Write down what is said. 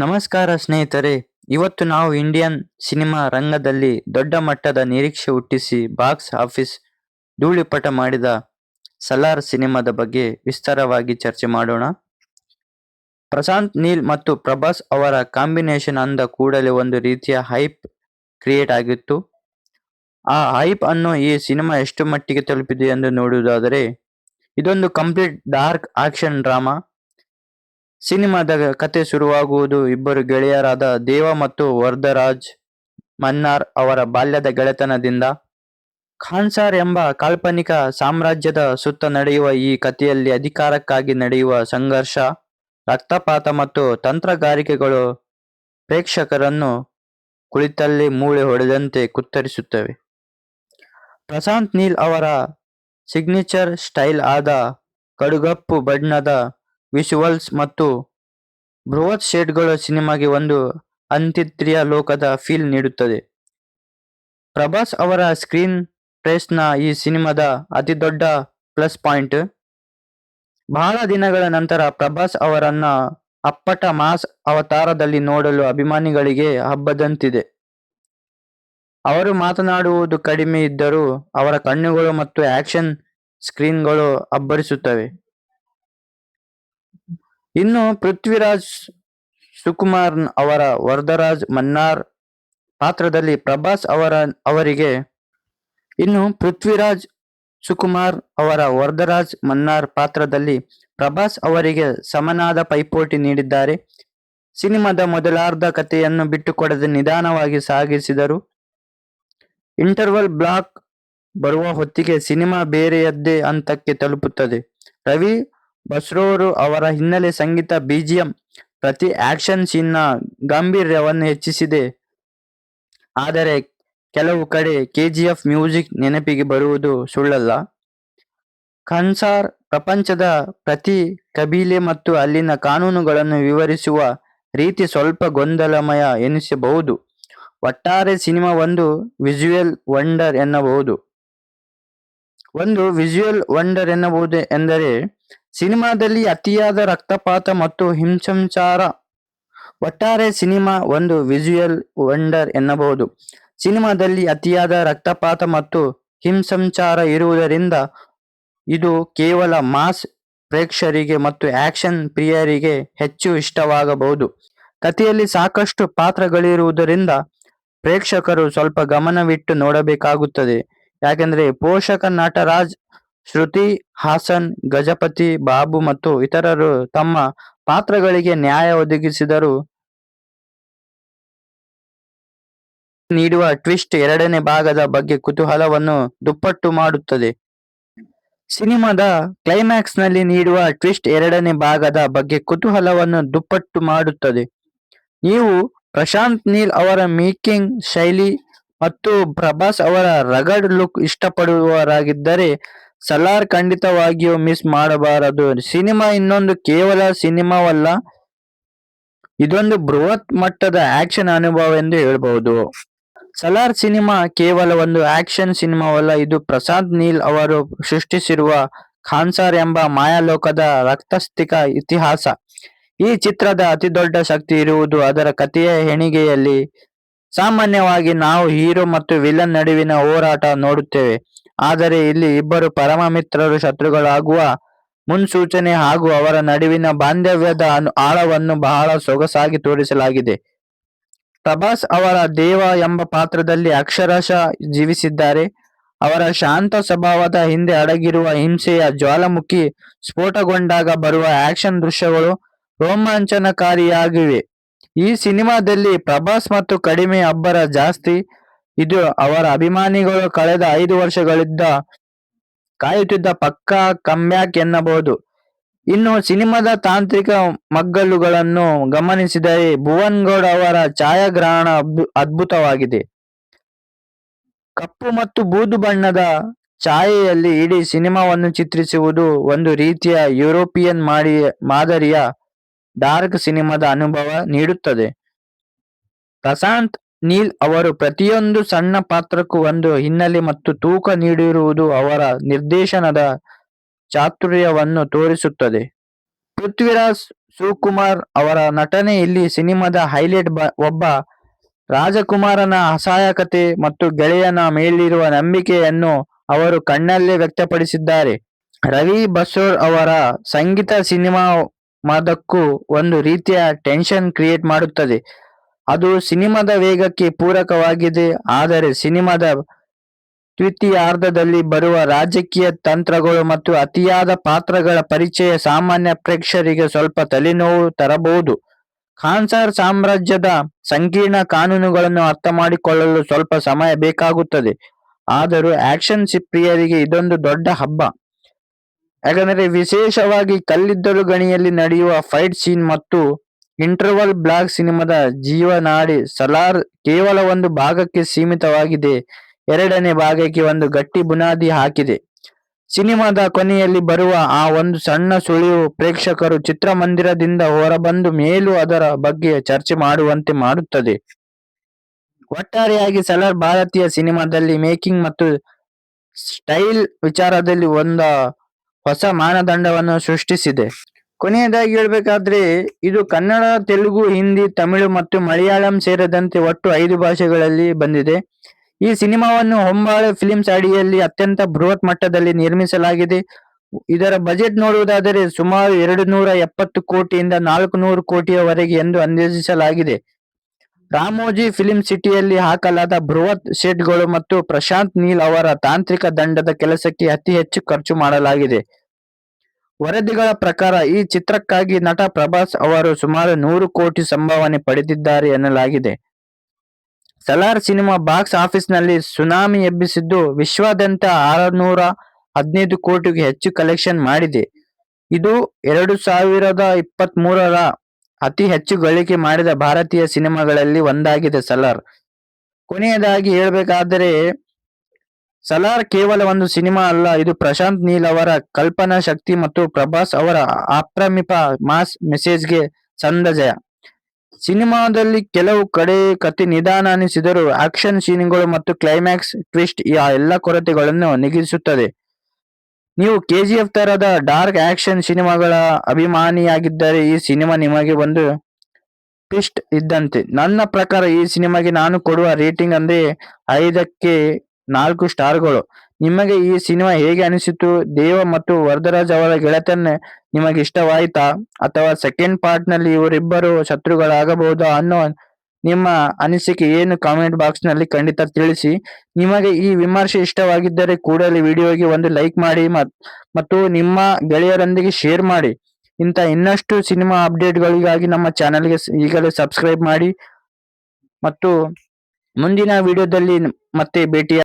ನಮಸ್ಕಾರ ಸ್ನೇಹಿತರೆ. ಇವತ್ತು ನಾವು ಇಂಡಿಯನ್ ಸಿನಿಮಾ ರಂಗದಲ್ಲಿ ದೊಡ್ಡ ಮಟ್ಟದ ನಿರೀಕ್ಷೆ ಹುಟ್ಟಿಸಿ ಬಾಕ್ಸ್ ಆಫೀಸ್ ಧೂಳಿಪಟ ಮಾಡಿದ ಸಲಾರ್ ಸಿನಿಮಾದ ಬಗ್ಗೆ ವಿಸ್ತಾರವಾಗಿ ಚರ್ಚೆ ಮಾಡೋಣ. ಪ್ರಶಾಂತ್ ನೀಲ್ ಮತ್ತು ಪ್ರಭಾಸ್ ಅವರ ಕಾಂಬಿನೇಷನ್ ಅಂದ ಕೂಡಲೇ ಒಂದು ರೀತಿಯ ಹೈಪ್ ಕ್ರಿಯೇಟ್ ಆಗಿತ್ತು. ಆ ಹೈಪ್ ಅನ್ನು ಈ ಸಿನಿಮಾ ಎಷ್ಟು ಮಟ್ಟಿಗೆ ತಲುಪಿದೆ ಎಂದು ನೋಡುವುದಾದರೆ, ಇದೊಂದು ಕಂಪ್ಲೀಟ್ ಡಾರ್ಕ್ ಆಕ್ಷನ್ ಡ್ರಾಮಾ. ಸಿನಿಮಾದ ಕತೆ ಶುರುವಾಗುವುದು ಇಬ್ಬರು ಗೆಳೆಯರಾದ ದೇವ ಮತ್ತು ವರದರಾಜ್ ಮನ್ನಾರ್ ಅವರ ಬಾಲ್ಯದ ಗೆಳೆತನದಿಂದ. ಖಾನ್ಸಾರ್ ಎಂಬ ಕಾಲ್ಪನಿಕ ಸಾಮ್ರಾಜ್ಯದ ಸುತ್ತ ನಡೆಯುವ ಈ ಕಥೆಯಲ್ಲಿ ಅಧಿಕಾರಕ್ಕಾಗಿ ನಡೆಯುವ ಸಂಘರ್ಷ, ರಕ್ತಪಾತ ಮತ್ತು ತಂತ್ರಗಾರಿಕೆಗಳು ಪ್ರೇಕ್ಷಕರನ್ನು ಕುಳಿತಲ್ಲಿ ಮೂಳೆ ಹೊಡೆದಂತೆ ಕುತ್ತರಿಸುತ್ತವೆ. ಪ್ರಶಾಂತ್ ನೀಲ್ ಅವರ ಸಿಗ್ನೇಚರ್ ಸ್ಟೈಲ್ ಆದ ಕಡುಗಪ್ಪು ಬಣ್ಣದ ವಿಜುವಲ್ಸ್ ಮತ್ತು ಬೃಹತ್ ಶೇಡ್ಗಳು ಸಿನಿಮಾಗೆ ಒಂದು ಅಂತ್ಯತ್ರಿಯ ಲೋಕದ ಫೀಲ್ ನೀಡುತ್ತದೆ. ಪ್ರಭಾಸ್ ಅವರ ಸ್ಕ್ರೀನ್ ಪ್ರೆಸ್ನ ಈ ಸಿನಿಮಾದ ಅತಿದೊಡ್ಡ ಪ್ಲಸ್ ಪಾಯಿಂಟ್. ಬಹಳ ದಿನಗಳ ನಂತರ ಪ್ರಭಾಸ್ ಅವರನ್ನ ಅಪ್ಪಟ ಮಾಸ್ ಅವತಾರದಲ್ಲಿ ನೋಡಲು ಅಭಿಮಾನಿಗಳಿಗೆ ಹಬ್ಬದಂತಿದೆ. ಅವರು ಮಾತನಾಡುವುದು ಕಡಿಮೆ ಇದ್ದರೂ ಅವರ ಕಣ್ಣುಗಳು ಮತ್ತು ಆಕ್ಷನ್ ಸ್ಕ್ರೀನ್ಗಳು ಅಬ್ಬರಿಸುತ್ತವೆ. ಇನ್ನು ಪೃಥ್ವಿರಾಜ್ ಸುಕುಮಾರ್ ಅವರ ವರದರಾಜ್ ಮನ್ನಾರ್ ಪಾತ್ರದಲ್ಲಿ ಪ್ರಭಾಸ್ ಅವರಿಗೆ ಇನ್ನು ಪೃಥ್ವಿರಾಜ್ ಸುಕುಮಾರ್ ಅವರ ವರದರಾಜ್ ಮನ್ನಾರ್ ಪಾತ್ರದಲ್ಲಿ ಪ್ರಭಾಸ್ ಅವರಿಗೆ ಸಮನಾದ ಪೈಪೋಟಿ ನೀಡಿದ್ದಾರೆ. ಸಿನಿಮಾದ ಮೊದಲಾರ್ಧ ಕಥೆಯನ್ನು ಬಿಟ್ಟುಕೊಡದೆ ನಿಧಾನವಾಗಿ ಸಾಗಿಸಿದರು. ಇಂಟರ್ವಲ್ ಬ್ಲಾಕ್ ಬರುವ ಹೊತ್ತಿಗೆ ಸಿನಿಮಾ ಬೇರೆಯದ್ದೇ ಹಂತಕ್ಕೆ ತಲುಪುತ್ತದೆ. ರವಿ ಬಸ್ರೂರು ಅವರ ಹಿನ್ನೆಲೆ ಸಂಗೀತ ಬಿಜಿಎಂ ಪ್ರತಿ ಆಕ್ಷನ್ ಸೀನ್ನ ಗಾಂಭೀರ್ಯವನ್ನು ಹೆಚ್ಚಿಸಿದೆ. ಆದರೆ ಕೆಲವು ಕಡೆ ಕೆಜಿಎಫ್ ಮ್ಯೂಸಿಕ್ ನೆನಪಿಗೆ ಬರುವುದು ಸುಳ್ಳಲ್ಲ. ಖಾನ್ಸಾರ್ ಪ್ರಪಂಚದ ಪ್ರತಿ ಕಬೀಲೆ ಮತ್ತು ಅಲ್ಲಿನ ಕಾನೂನುಗಳನ್ನು ವಿವರಿಸುವ ರೀತಿ ಸ್ವಲ್ಪ ಗೊಂದಲಮಯ ಎನಿಸಬಹುದು. ಒಟ್ಟಾರೆ ಸಿನಿಮಾ ಒಂದು ವಿಜುವಲ್ ವಂಡರ್ ಎನ್ನಬಹುದು ಎಂದರೆ ಸಿನಿಮಾದಲ್ಲಿ ಅತಿಯಾದ ರಕ್ತಪಾತ ಮತ್ತು ಹಿಂಸಾಚಾರ. ಒಟ್ಟಾರೆ ಸಿನಿಮಾ ಒಂದು ವಿಜುವಲ್ ವಂಡರ್ ಎನ್ನಬಹುದು. ಸಿನಿಮಾದಲ್ಲಿ ಅತಿಯಾದ ರಕ್ತಪಾತ ಮತ್ತು ಹಿಂಸಾಚಾರ ಇರುವುದರಿಂದ ಇದು ಕೇವಲ ಮಾಸ್ ಪ್ರೇಕ್ಷಕರಿಗೆ ಮತ್ತು ಆಕ್ಷನ್ ಪ್ರಿಯರಿಗೆ ಹೆಚ್ಚು ಇಷ್ಟವಾಗಬಹುದು. ಕಥೆಯಲ್ಲಿ ಸಾಕಷ್ಟು ಪಾತ್ರಗಳಿರುವುದರಿಂದ ಪ್ರೇಕ್ಷಕರು ಸ್ವಲ್ಪ ಗಮನವಿಟ್ಟು ನೋಡಬೇಕಾಗುತ್ತದೆ. ಯಾಕೆಂದ್ರೆ ಪೋಷಕ ನಟರಾಜ್, ಶ್ರುತಿ ಹಾಸನ್, ಗಜಪತಿ ಬಾಬು ಮತ್ತು ಇತರರು ತಮ್ಮ ಪಾತ್ರಗಳಿಗೆ ನ್ಯಾಯ ಒದಗಿಸಿದರು. ನೀಡುವ ಟ್ವಿಸ್ಟ್ ಎರಡನೇ ಭಾಗದ ಬಗ್ಗೆ ಕುತೂಹಲವನ್ನು ದುಪ್ಪಟ್ಟು ಮಾಡುತ್ತದೆ. ಸಿನಿಮಾದ ಕ್ಲೈಮ್ಯಾಕ್ಸ್ ನಲ್ಲಿ ನೀಡುವ ಟ್ವಿಸ್ಟ್ ಎರಡನೇ ಭಾಗದ ಬಗ್ಗೆ ಕುತೂಹಲವನ್ನು ದುಪ್ಪಟ್ಟು ಮಾಡುತ್ತದೆ. ನೀವು ಪ್ರಶಾಂತ್ ನೀಲ್ ಅವರ ಮೇಕಿಂಗ್ ಶೈಲಿ ಮತ್ತು ಪ್ರಭಾಸ್ ಅವರ ರಗಡ್ ಲುಕ್ ಇಷ್ಟಪಡುವವರಾಗಿದ್ದರೆ ಸಲಾರ್ ಖಂಡಿತವಾಗಿಯೂ ಮಿಸ್ ಮಾಡಬಾರದು. ಸಿನಿಮಾ ಇನ್ನೊಂದು ಕೇವಲ ಸಿನಿಮಾವಲ್ಲ, ಇದೊಂದು ಬೃಹತ್ ಮಟ್ಟದ ಆಕ್ಷನ್ ಅನುಭವ ಎಂದು ಹೇಳಬಹುದು. ಸಲಾರ್ ಸಿನಿಮಾ ಕೇವಲ ಒಂದು ಆಕ್ಷನ್ ಸಿನಿಮಾವಲ್ಲ, ಇದು ಪ್ರಶಾಂತ್ ನೀಲ್ ಅವರು ಸೃಷ್ಟಿಸಿರುವ ಖಾನ್ಸಾರ್ ಎಂಬ ಮಾಯಾಲೋಕದ ರಕ್ತಸ್ಥಿಕ ಇತಿಹಾಸ. ಈ ಚಿತ್ರದ ಅತಿದೊಡ್ಡ ಶಕ್ತಿ ಇರುವುದು ಅದರ ಕಥೆಯ ಹೆಣಿಗೆಯಲ್ಲಿ. ಸಾಮಾನ್ಯವಾಗಿ ನಾವು ಹೀರೋ ಮತ್ತು ವಿಲನ್ ನಡುವಿನ ಹೋರಾಟ ನೋಡುತ್ತೇವೆ, ಆದರೆ ಇಲ್ಲಿ ಇಬ್ಬರು ಪರಮ ಮಿತ್ರರು ಶತ್ರುಗಳಾಗುವ ಮುನ್ಸೂಚನೆ ಹಾಗೂ ಅವರ ನಡುವಿನ ಬಾಂಧವ್ಯದ ಆಳವನ್ನು ಬಹಳ ಸೊಗಸಾಗಿ ತೋರಿಸಲಾಗಿದೆ. ಪ್ರಭಾಸ್ ಅವರ ದೇವ ಎಂಬ ಪಾತ್ರದಲ್ಲಿ ಅಕ್ಷರಶಃ ಜೀವಿಸಿದ್ದಾರೆ. ಅವರ ಶಾಂತ ಸ್ವಭಾವದ ಹಿಂದೆ ಅಡಗಿರುವ ಹಿಂಸೆಯ ಜ್ವಾಲಾಮುಖಿ ಸ್ಫೋಟಗೊಂಡಾಗ ಬರುವ ಆಕ್ಷನ್ ದೃಶ್ಯಗಳು ರೋಮಾಂಚನಕಾರಿಯಾಗಿವೆ. ಈ ಸಿನಿಮಾದಲ್ಲಿ ಪ್ರಭಾಸ್ ಮತ್ತು ಕಡಿಮೆ ಅಬ್ಬರ ಜಾಸ್ತಿ. ಇದು ಅವರ ಅಭಿಮಾನಿಗಳು ಕಳೆದ 5 ವರ್ಷಗಳಿಂದ ಕಾಯುತ್ತಿದ್ದ ಪಕ್ಕಾ ಕಮ್ಬ್ಯಾಕ್ ಎನ್ನಬಹುದು. ಇನ್ನು ಸಿನಿಮಾದ ತಾಂತ್ರಿಕ ಮಗ್ಗಲುಗಳನ್ನು ಗಮನಿಸಿದರೆ ಭುವನ್ ಗೌಡ್ ಅವರ ಛಾಯಾಗ್ರಹಣ ಅದ್ಭುತವಾಗಿದೆ. ಕಪ್ಪು ಮತ್ತು ಬೂದು ಬಣ್ಣದ ಛಾಯೆಯಲ್ಲಿ ಇಡೀ ಸಿನಿಮಾವನ್ನು ಚಿತ್ರಿಸುವುದು ಒಂದು ರೀತಿಯ ಯುರೋಪಿಯನ್ ಮಾದರಿಯ ಡಾರ್ಕ್ ಸಿನಿಮಾದ ಅನುಭವ ನೀಡುತ್ತದೆ. ಪ್ರಶಾಂತ್ ನೀಲ್ ಅವರು ಪ್ರತಿಯೊಂದು ಸಣ್ಣ ಪಾತ್ರಕ್ಕೂ ಒಂದು ಹಿನ್ನೆಲೆ ಮತ್ತು ತೂಕ ನೀಡಿರುವುದು ಅವರ ನಿರ್ದೇಶನದ ಚಾತುರ್ಯವನ್ನು ತೋರಿಸುತ್ತದೆ. ಪೃಥ್ವಿರಾಜ್ ಸುಕುಮಾರ್ ಅವರ ನಟನೆ ಇಲ್ಲಿ ಸಿನಿಮಾದ ಹೈಲೈಟ್. ಒಬ್ಬ ರಾಜಕುಮಾರನ ಅಸಹಾಯಕತೆ ಮತ್ತು ಗೆಳೆಯನ ಮೇಲಿರುವ ನಂಬಿಕೆಯನ್ನು ಅವರು ಕಣ್ಣಲ್ಲೇ ವ್ಯಕ್ತಪಡಿಸಿದ್ದಾರೆ. ರವಿ ಬಸ್ರೂರ್ ಅವರ ಸಂಗೀತ ಸಿನಿಮಾದಕ್ಕೂ ಒಂದು ರೀತಿಯ ಟೆನ್ಷನ್ ಕ್ರಿಯೇಟ್ ಮಾಡುತ್ತದೆ. ಅದು ಸಿನಿಮಾದ ವೇಗಕ್ಕೆ ಪೂರಕವಾಗಿದೆ. ಆದರೆ ಸಿನಿಮಾದ ದ್ವಿತೀಯಾರ್ಧದಲ್ಲಿ ಬರುವ ರಾಜಕೀಯ ತಂತ್ರಗಳು ಮತ್ತು ಅತಿಯಾದ ಪಾತ್ರಗಳ ಪರಿಚಯ ಸಾಮಾನ್ಯ ಪ್ರೇಕ್ಷಕರಿಗೆ ಸ್ವಲ್ಪ ತಲೆನೋವು ತರಬಹುದು. ಖಾನ್ಸಾರ್ ಸಾಮ್ರಾಜ್ಯದ ಸಂಕೀರ್ಣ ಕಾನೂನುಗಳನ್ನು ಅರ್ಥ ಮಾಡಿಕೊಳ್ಳಲು ಸ್ವಲ್ಪ ಸಮಯ ಬೇಕಾಗುತ್ತದೆ. ಆದರೂ ಆಕ್ಷನ್ ಪ್ರಿಯರಿಗೆ ಇದೊಂದು ದೊಡ್ಡ ಹಬ್ಬ. ಯಾಕಂದ್ರೆ ವಿಶೇಷವಾಗಿ ಕಲ್ಲಿದ್ದಲು ಗಣಿಯಲ್ಲಿ ನಡೆಯುವ ಫೈಟ್ ಸೀನ್ ಮತ್ತು ಇಂಟರ್ವಲ್ ಬ್ಲಾಕ್ ಸಿನಿಮಾದ ಜೀವನಾಡಿ. ಸಲಾರ್ ಕೇವಲ ಒಂದು ಭಾಗಕ್ಕೆ ಸೀಮಿತವಾಗಿದೆ, ಎರಡನೇ ಭಾಗಕ್ಕೆ ಒಂದು ಗಟ್ಟಿ ಬುನಾದಿ ಹಾಕಿದೆ. ಸಿನಿಮಾದ ಕೊನೆಯಲ್ಲಿ ಬರುವ ಆ ಒಂದು ಸಣ್ಣ ಸುಳಿವು ಪ್ರೇಕ್ಷಕರು ಚಿತ್ರಮಂದಿರದಿಂದ ಹೊರಬಂದು ಮೇಲೂ ಅದರ ಬಗ್ಗೆ ಚರ್ಚೆ ಮಾಡುವಂತೆ ಮಾಡುತ್ತದೆ. ಒಟ್ಟಾರೆಯಾಗಿ ಸಲಾರ್ ಭಾರತೀಯ ಸಿನಿಮಾದಲ್ಲಿ ಮೇಕಿಂಗ್ ಮತ್ತು ಸ್ಟೈಲ್ ವಿಚಾರದಲ್ಲಿ ಒಂದು ಹೊಸ ಮಾನದಂಡವನ್ನು ಸೃಷ್ಟಿಸಿದೆ. ಕೊನೆಯದಾಗಿ ಹೇಳ್ಬೇಕಾದ್ರೆ ಇದು ಕನ್ನಡ, ತೆಲುಗು, ಹಿಂದಿ, ತಮಿಳು ಮತ್ತು ಮಲಯಾಳಂ ಸೇರಿದಂತೆ ಒಟ್ಟು 5 ಭಾಷೆಗಳಲ್ಲಿ ಬಂದಿದೆ. ಈ ಸಿನಿಮಾವನ್ನು ಹೊಂಬಾಳೆ ಫಿಲ್ಮ್ಸ್ ಅಡಿಯಲ್ಲಿ ಅತ್ಯಂತ ಬೃಹತ್ ಮಟ್ಟದಲ್ಲಿ ನಿರ್ಮಿಸಲಾಗಿದೆ. ಇದರ ಬಜೆಟ್ ನೋಡುವುದಾದರೆ ಸುಮಾರು 270 ಕೋಟಿಯಿಂದ 400 ಕೋಟಿಯವರೆಗೆ ಎಂದು ಅಂದಾಜಿಸಲಾಗಿದೆ. ರಾಮೋಜಿ ಫಿಲ್ಮ್ ಸಿಟಿಯಲ್ಲಿ ಹಾಕಲಾದ ಬೃಹತ್ ಸೆಟ್ಗಳು ಮತ್ತು ಪ್ರಶಾಂತ್ ನೀಲ್ ಅವರ ತಾಂತ್ರಿಕ ತಂಡದ ಕೆಲಸಕ್ಕೆ ಅತಿ ಹೆಚ್ಚು ಖರ್ಚು ಮಾಡಲಾಗಿದೆ. ವರದಿಗಳ ಪ್ರಕಾರ ಈ ಚಿತ್ರಕ್ಕಾಗಿ ನಟ ಪ್ರಭಾಸ್ ಅವರು ಸುಮಾರು 100 ಕೋಟಿ ಸಂಭಾವನೆ ಪಡೆದಿದ್ದಾರೆ ಎನ್ನಲಾಗಿದೆ. ಸಲಾರ್ ಸಿನಿಮಾ ಬಾಕ್ಸ್ ಆಫೀಸ್ನಲ್ಲಿ ಸುನಾಮಿ ಎಬ್ಬಿಸಿದ್ದು ವಿಶ್ವಾದ್ಯಂತ 615 ಕೋಟಿಗೂ ಹೆಚ್ಚು ಕಲೆಕ್ಷನ್ ಮಾಡಿದೆ. ಇದು 2023ರ ಅತಿ ಹೆಚ್ಚು ಗಳಿಕೆ ಮಾಡಿದ ಭಾರತೀಯ ಸಿನಿಮಾಗಳಲ್ಲಿ ಒಂದಾಗಿದೆ ಸಲಾರ್. ಕೊನೆಯದಾಗಿ ಹೇಳ್ಬೇಕಾದರೆ ಸಲಾರ್ ಕೇವಲ ಒಂದು ಸಿನಿಮಾ ಅಲ್ಲ, ಇದು ಪ್ರಶಾಂತ್ ನೀಲ್ ಅವರ ಕಲ್ಪನಾ ಶಕ್ತಿ ಮತ್ತು ಪ್ರಭಾಸ್ ಅವರ ಅಪ್ರಮಿತ ಮಾಸ್ ಮೆಸೇಜ್ಗೆ ಸಂದ ಜಯ. ಸಿನಿಮಾದಲ್ಲಿ ಕೆಲವು ಕಡೆ ಕತೆ ನಿಧಾನ ಅನಿಸಿದರೂ ಆಕ್ಷನ್ ಸೀನ್ಗಳು ಮತ್ತು ಕ್ಲೈಮ್ಯಾಕ್ಸ್ ಟ್ವಿಸ್ಟ್ ಆ ಎಲ್ಲ ಕೊರತೆಗಳನ್ನು ನೀಗಿಸುತ್ತದೆ. ನೀವು KGF ತರದ ಡಾರ್ಕ್ ಆಕ್ಷನ್ ಸಿನಿಮಾಗಳ ಅಭಿಮಾನಿಯಾಗಿದ್ದರೆ ಈ ಸಿನಿಮಾ ನಿಮಗೆ ಒಂದು ಟ್ವಿಸ್ಟ್ ಇದ್ದಂತೆ. ನನ್ನ ಪ್ರಕಾರ ಈ ಸಿನಿಮಾಗೆ ನಾನು ಕೊಡುವ ರೇಟಿಂಗ್ ಅಂದ್ರೆ 5ಕ್ಕೆ 4 ಸ್ಟಾರ್ಗಳು. ನಿಮಗೆ ಈ ಸಿನಿಮಾ ಹೇಗೆ ಅನಿಸಿತು? ದೇವ ಮತ್ತು ವರದರಾಜ್ ಅವರ ಗೆಳೆತನ ನಿಮಗೆ ಇಷ್ಟವಾಯಿತಾ? ಅಥವಾ ಸೆಕೆಂಡ್ ಪಾರ್ಟ್ ನಲ್ಲಿ ಇವರಿಬ್ಬರು ಶತ್ರುಗಳಾಗಬಹುದಾ ಅನ್ನೋ ನಿಮ್ಮ ಅನಿಸಿಕೆ ಏನು? ಕಾಮೆಂಟ್ ಬಾಕ್ಸ್ ನಲ್ಲಿ ಖಂಡಿತ ತಿಳಿಸಿ. ನಿಮಗೆ ಈ ವಿಮರ್ಶೆ ಇಷ್ಟವಾಗಿದ್ದರೆ ಕೂಡಲೇ ವಿಡಿಯೋಗೆ ಒಂದು ಲೈಕ್ ಮಾಡಿ ಮತ್ತು ನಿಮ್ಮ ಗೆಳೆಯರೊಂದಿಗೆ ಶೇರ್ ಮಾಡಿ. ಇಂಥ ಇನ್ನಷ್ಟು ಸಿನಿಮಾ ಅಪ್ಡೇಟ್ಗಳಿಗಾಗಿ ನಮ್ಮ ಚಾನೆಲ್ಗೆ ಈಗಲೇ ಸಬ್ಸ್ಕ್ರೈಬ್ ಮಾಡಿ ಮತ್ತು ಮುಂದಿನ ವಿಡಿಯೋದಲ್ಲಿ ಮತ್ತೆ ಭೇಟಿ